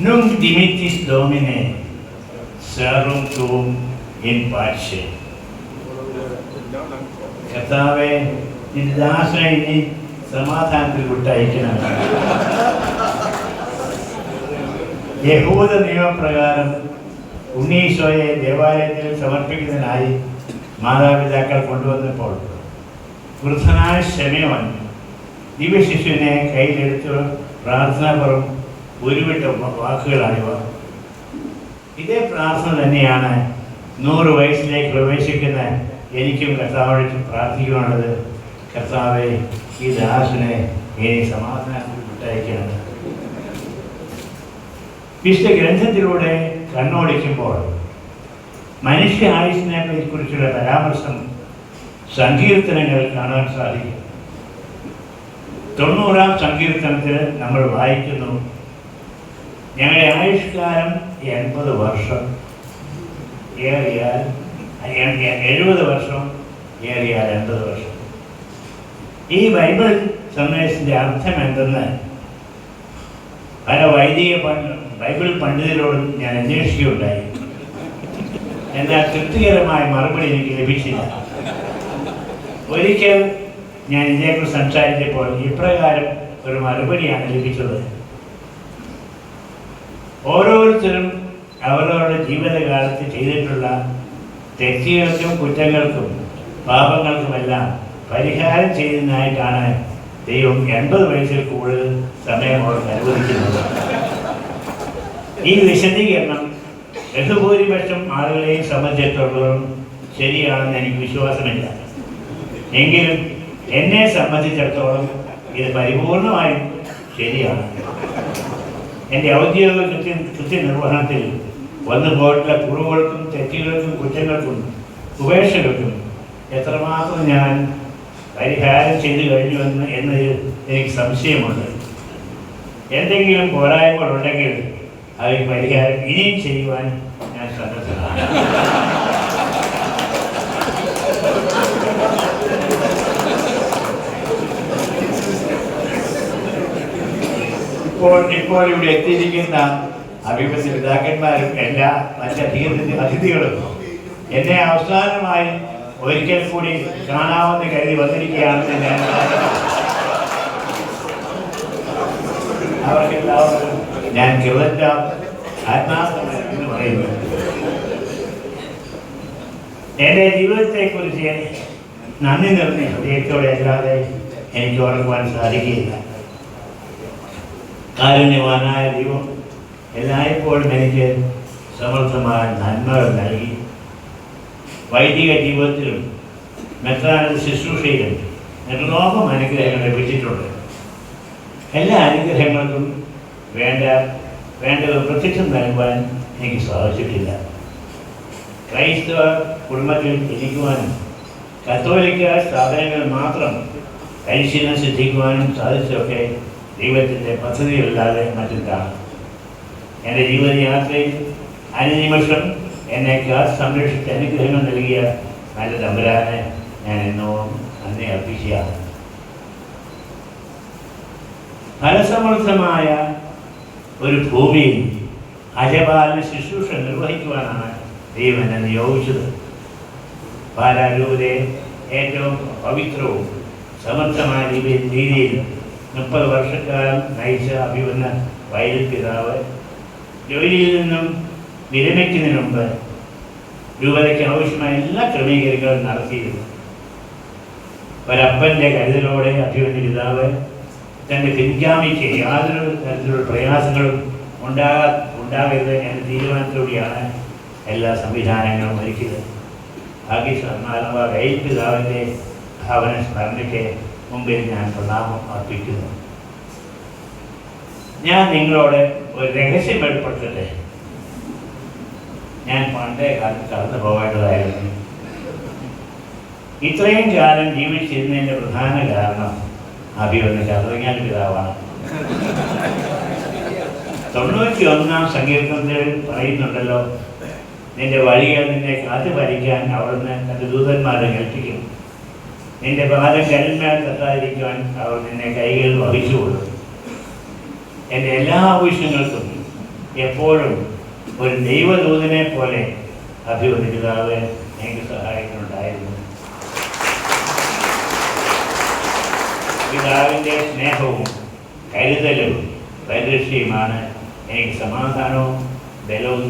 Nunc dimittis Domine, serum tuum in pace. കർത്താവേ, നിന്റെ ദാസനെ ഇനി സമാധാനത്തിൽ വിട്ടയക്കണം. യഹൂദ നിയമപ്രകാരം ഉണ്ണീശോയെ ദേവാലയത്തിൽ സമർപ്പിക്കുന്നതിനായി മാതാപിതാക്കൾ കൊണ്ടുവന്നപ്പോൾ വൃദ്ധനായ ശമയോൻ ദിവ്യശിശുവിനെ കയ്യിലെടുത്ത് പ്രാർത്ഥനാപുറം ഉരുവിട്ട വാക്കുകളാണിവ. ഇതേ പ്രാർത്ഥന തന്നെയാണ് 100 വയസ്സിലേക്ക് പ്രവേശിക്കുന്ന എനിക്കും കർത്താവോട് പ്രാർത്ഥിക്കുവാനുള്ളത്. കർത്താവെ, ഈ ദാസനെ ഇനി സമാധാനത്തിൽ വിട്ടയക്കണം. വിശുദ്ധ ഗ്രന്ഥത്തിലൂടെ കണ്ണോടിക്കുമ്പോൾ മനുഷ്യ ആയുസ്സിനെ കുറിച്ചുള്ള പരാമർശം സങ്കീർത്തനങ്ങൾ കാണാൻ സാധിക്കും. 90-ാം സങ്കീർത്തനത്തിൽ നമ്മൾ വായിക്കുന്നു, ഞങ്ങളുടെ ആയുഷ്കാലം 80 വർഷം, ഏറിയാൽ 70 വർഷം, ഏറിയാൽ 80 വർഷം. ഈ ബൈബിൾ സന്ദേശത്തിൻ്റെ അർത്ഥം എന്തെന്ന് പല ബൈബിൾ പണ്ഡിതരോടും ഞാൻ അന്വേഷിക്കുകയുണ്ടായി. എന്നാൽ തൃപ്തികരമായ മറുപടി എനിക്ക് ലഭിച്ചില്ല. ഒരിക്കൽ ഞാൻ ഇതിനെക്കുറിച്ച് സംസാരിച്ചപ്പോൾ ഇപ്രകാരം ഒരു മറുപടിയാണ് ലഭിച്ചത്. ഓരോരുത്തരും അവരവരുടെ ജീവിതകാലത്ത് ചെയ്തിട്ടുള്ള തെറ്റുകൾക്കും കുറ്റങ്ങൾക്കും പാപങ്ങൾക്കുമെല്ലാം പരിഹാരം ചെയ്യുന്നതിനായിട്ടാണ് ദൈവം 80 വയസ്സിൽ കൂടുതൽ സമയം അവർക്ക് അനുവദിക്കുന്നത്. ഈ വിശദീകരണം ബഹുഭൂരിപക്ഷം ആളുകളെയും സംബന്ധിച്ചിടത്തോളം ശരിയാണെന്ന് എനിക്ക് വിശ്വാസമില്ല. എങ്കിലും എന്നെ സംബന്ധിച്ചിടത്തോളം ഇത് പരിപൂർണമായും ശരിയാണ്. എൻ്റെ ഔദ്യോഗിക കൃത്യനിർവഹണത്തിൽ വന്നു പോയിട്ടുള്ള കുറവുകൾക്കും തെറ്റുകൾക്കും കുറ്റങ്ങൾക്കും ഉപേക്ഷകൾക്കും എത്രമാത്രം ഞാൻ പരിഹാരം ചെയ്തു കഴിഞ്ഞുവെന്ന് എന്നതിൽ എനിക്ക് സംശയമുണ്ട്. എന്തെങ്കിലും പോരായ്മകളുണ്ടെങ്കിൽ അത് പരിഹാരം ഇനിയും ചെയ്യുവാൻ ഞാൻ സന്നദ്ധനാണ്. ഇപ്പോൾ ഇവിടെ എത്തിയിരിക്കുന്ന അഭിമന്യ പിതാക്കന്മാരും എല്ലാ അതിഥികളും എന്നെ അവസാനമായി ഒരിക്കൽ കൂടി കാണാമെന്ന് കരുതി വന്നിരിക്കുകയാണെന്ന് ഞാൻ അവർക്കെല്ലാവർക്കും ഞാൻ കൃതജ്ഞ ആത്മാർത്ഥമെന്ന് പറയുന്നു. എൻ്റെ ജീവിതത്തെക്കുറിച്ച് നന്ദി നിറഞ്ഞ ഹൃദയത്തോടെ അല്ലാതെ എനിക്ക് ഓർക്കുവാൻ സാധിക്കുകയില്ല. കാരുണ്യവാനായ ദൈവം എല്ലായ്പ്പോഴും എനിക്ക് സമർത്ഥമായ നന്മകൾ നൽകി. വൈദിക ജീവിതത്തിലും മെത്രാനൽ ശുശ്രൂഷയിലും നിർലോഭം അനുഗ്രഹങ്ങൾ ലഭിച്ചിട്ടുണ്ട്. എല്ലാ അനുഗ്രഹങ്ങൾക്കും വേണ്ട പ്രത്യക്ഷം നൽകുവാൻ എനിക്ക് സാധിച്ചിട്ടില്ല. ക്രൈസ്തവ കുടുംബത്തിൽ ജനിക്കുവാനും കത്തോലിക്ക സ്ഥാപനങ്ങൾ മാത്രം പരിശീലനം സിദ്ധിക്കുവാനും സാധിച്ചതൊക്കെ ദൈവത്തിൻ്റെ പദ്ധതിയല്ലാതെ മറ്റെന്താണ്. എൻ്റെ ജീവിതയാത്രയിൽ അനുനിമിഷം എന്നെ കാത്ത് സംരക്ഷിച്ച് അനുഗ്രഹങ്ങൾ നൽകിയ നല്ല തമ്പുരാനെ ഞാൻ എന്നോളം നന്ദി അർപ്പിക്കുകയാണ്. ഫലസമൃദ്ധമായ ഒരു ഭൂമിയിൽ അജപാലന ശുശ്രൂഷ നിർവഹിക്കുവാനാണ് ദൈവം എന്നെ നിയോഗിച്ചത്. പാലാരൂപതയെ ഏറ്റവും പവിത്രവും സമർത്ഥമായ രീതിയിൽ 30 വർഷക്കാലം നയിച്ച അഭിമന്യ വൈദിക പിതാവ് ജോലിയിൽ നിന്നും വിരമിക്കുന്നതിന് മുമ്പ് രൂപതയ്ക്ക് ആവശ്യമായ എല്ലാ ക്രമീകരണങ്ങളും നടത്തിയിരുന്നു. ഒരപ്പൻ്റെ കരുതലോടെ അഭിമന്യ പിതാവ് തൻ്റെ പിൻഗാമിക്ക് യാതൊരു തരത്തിലുള്ള പ്രയാസങ്ങളും ഉണ്ടാകരുത് എന്ന തീരുമാനത്തോടെയാണ് എല്ലാ സംവിധാനങ്ങളും ഒരുക്കിയത്. ഭാഗ്യസ്മരണ വൈദിക പിതാവിൻ്റെ ഭാവന സ്മരണയ്ക്ക് മുമ്പിൽ ഞാൻ പ്രണാമം അർപ്പിക്കുന്നു. ഞാൻ നിങ്ങളോട് ഒരു രഹസ്യം വെളിപ്പെടുത്തട്ടെ. ഞാൻ പണ്ടേ കാലത്ത് കടന്നു പോകേണ്ടതായിരുന്നു. ഇത്രയും കാലം ജീവിച്ചിരുന്നതിൻ്റെ പ്രധാന കാരണം അഭിമന്യ ചന്ദ്രങ്ങാൻ പിതാവാണ്. 91-ാം സങ്കീർത്തനത്തിൽ പറയുന്നുണ്ടല്ലോ, നിന്റെ വഴികൾ നിന്നെ കാത്തു ഭരിക്കാൻ അവിടുന്ന് തൻ്റെ ദൂതന്മാരെ കൽപ്പിക്കും, നിന്റെ പാദം കല്ലിന്മേൽ തട്ടാതിരിക്കുവാൻ അവർ നിന്നെ കൈകളിൽ വഹിച്ചുകൊള്ളും. എൻ്റെ എല്ലാ ആവശ്യങ്ങൾക്കും എപ്പോഴും ഒരു ദൈവദൂതനെ പോലെ അഭിവന്യ പിതാവ് എനിക്ക് സഹായിക്കുന്നുണ്ടായിരുന്നു. പിതാവിൻ്റെ സ്നേഹവും കരുതലും പരിരക്ഷയുമാണ് എനിക്ക് സമാധാനവും ബലവും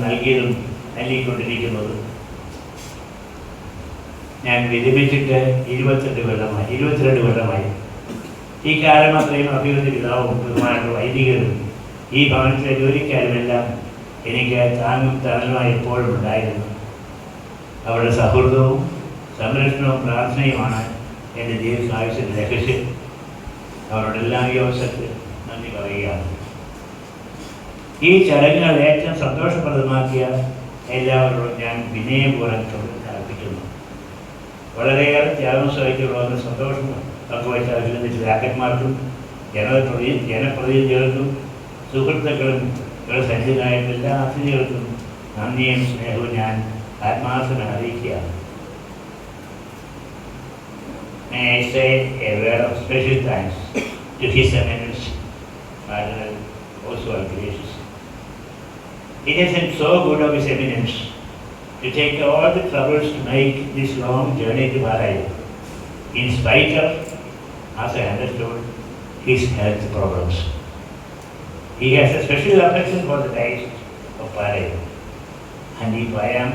നൽകിക്കൊണ്ടിരിക്കുന്നത്. ഞാൻ വിരമിച്ചിട്ട് 22 കൊല്ലമായി. ഈ കാലം അത്രയും അഭിവൃദ്ധി പിതാവും ബഹുമാനപ്പെട്ട വൈദികരും ഈ ഭവനത്തിലെ ജോലിക്കാരുമെല്ലാം എനിക്ക് താങ്ങും തണലുമായി എപ്പോഴും ഉണ്ടായിരുന്നു. അവരുടെ സൗഹൃദവും സംരക്ഷണവും പ്രാർത്ഥനയുമാണ് എൻ്റെ ദീർഘായുസ്സിൻ്റെ രഹസ്യം. അവരോടെല്ലാം ഈ അവസരത്തിൽ നന്ദി പറയുകയാണ്. ഈ ചടങ്ങുകൾ ഏറ്റവും സന്തോഷപ്രദമാക്കിയ എല്ലാവരോടും ഞാൻ വിനയപൂർവ്വം അർപ്പിക്കുന്നു. വളരെയേറെ ത്യാഗം സഹിച്ചുള്ള സന്തോഷം പങ്കുവച്ച അഭിനന്ദിച്ചരാക്കന്മാർക്കും ജനപ്രതിനിധികൾക്കും സുഹൃത്തുക്കളും സന്നിഹിതരായ എല്ലാ അതിഥികൾക്കും നന്ദിയും സ്നേഹവും ഞാൻ ആത്മാർത്ഥമായി അറിയിക്കുകയാണ്. May I say a word of special thanks to His Eminence, Cardinal Oswald Gracious. It has been so good of His Eminence to take all the troubles to make this long journey to Bahrain, in spite of, as I understood, his health problems. He has a special affection for the taste of Bahrain, and if I am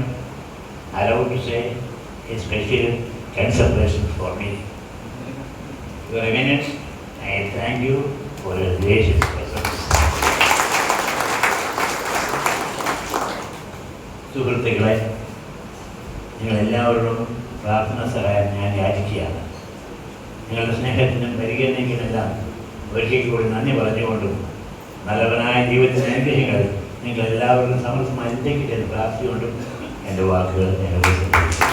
allowed to say, a special consideration for me. Your Eminence, I thank you for your gracious presence. സുഹൃത്തുക്കളെ, നിങ്ങളെല്ലാവരോടും പ്രാർത്ഥന സഹായം ഞാൻ യാചിക്കുകയാണ്. നിങ്ങളുടെ സ്നേഹത്തിനും പരിഗണനയ്ക്കുമെല്ലാം ഒരിക്കൽ കൂടി നന്ദി പറഞ്ഞുകൊണ്ടും നല്ലവനായ ജീവിതത്തിൻ്റെ അനുഗ്രഹങ്ങൾ നിങ്ങളെല്ലാവരും സമൃദ്ധമായി ലഭിക്കട്ടെ എന്ന് പ്രാർത്ഥിച്ചുകൊണ്ടും എൻ്റെ വാക്കുകൾ ഞങ്ങൾക്ക്